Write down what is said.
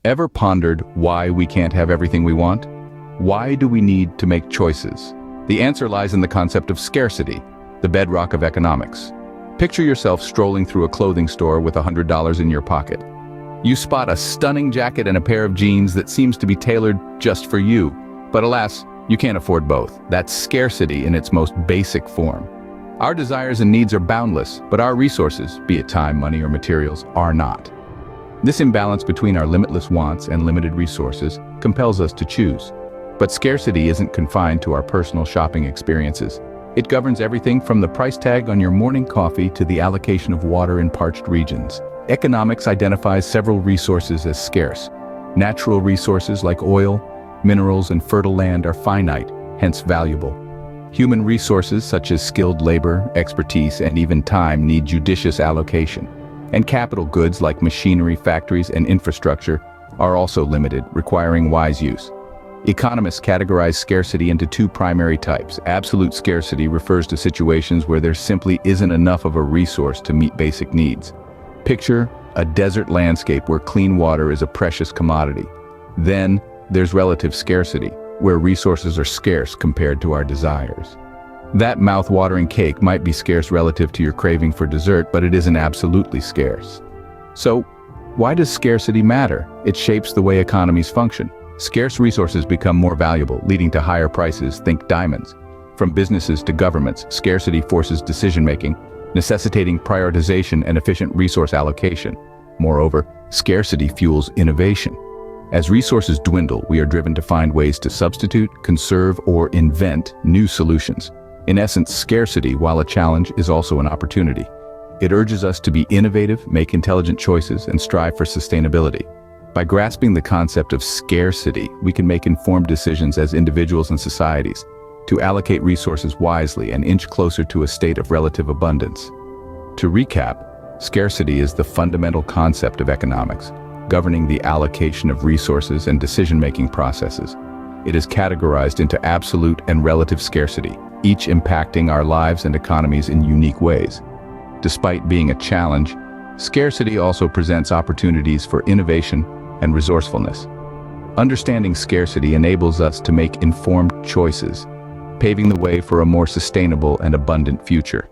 Ever pondered why we can't have everything we want? Why do we need to make choices? The answer lies in the concept of scarcity, the bedrock of economics. Picture yourself strolling through a clothing store with $100 in your pocket. You spot a stunning jacket and a pair of jeans that seems to be tailored just for you. But alas, you can't afford both. That's scarcity in its most basic form. Our desires and needs are boundless, but our resources, be it time, money, or materials, are not. This imbalance between our limitless wants and limited resources compels us to choose. But scarcity isn't confined to our personal shopping experiences. It governs everything from the price tag on your morning coffee to the allocation of water in parched regions. Economics identifies several resources as scarce. Natural resources like oil, minerals, and fertile land are finite, hence valuable. Human resources such as skilled labor, expertise, and even time need judicious allocation. And capital goods like machinery, factories, and infrastructure are also limited, requiring wise use. Economists categorize scarcity into two primary types. Absolute scarcity refers to situations where there simply isn't enough of a resource to meet basic needs. Picture a desert landscape where clean water is a precious commodity. Then there's relative scarcity, where resources are scarce compared to our desires. That mouth-watering cake might be scarce relative to your craving for dessert, but it isn't absolutely scarce. So, why does scarcity matter? It shapes the way economies function. Scarce resources become more valuable, leading to higher prices, think diamonds. From businesses to governments, scarcity forces decision-making, necessitating prioritization and efficient resource allocation. Moreover, scarcity fuels innovation. As resources dwindle, we are driven to find ways to substitute, conserve, or invent new solutions. In essence, scarcity, while a challenge, is also an opportunity. It urges us to be innovative, make intelligent choices, and strive for sustainability. By grasping the concept of scarcity, we can make informed decisions as individuals and societies to allocate resources wisely and inch closer to a state of relative abundance. To recap, scarcity is the fundamental concept of economics, governing the allocation of resources and decision-making processes. It is categorized into absolute and relative scarcity, each impacting our lives and economies in unique ways. Despite being a challenge, scarcity also presents opportunities for innovation and resourcefulness. Understanding scarcity enables us to make informed choices, paving the way for a more sustainable and abundant future.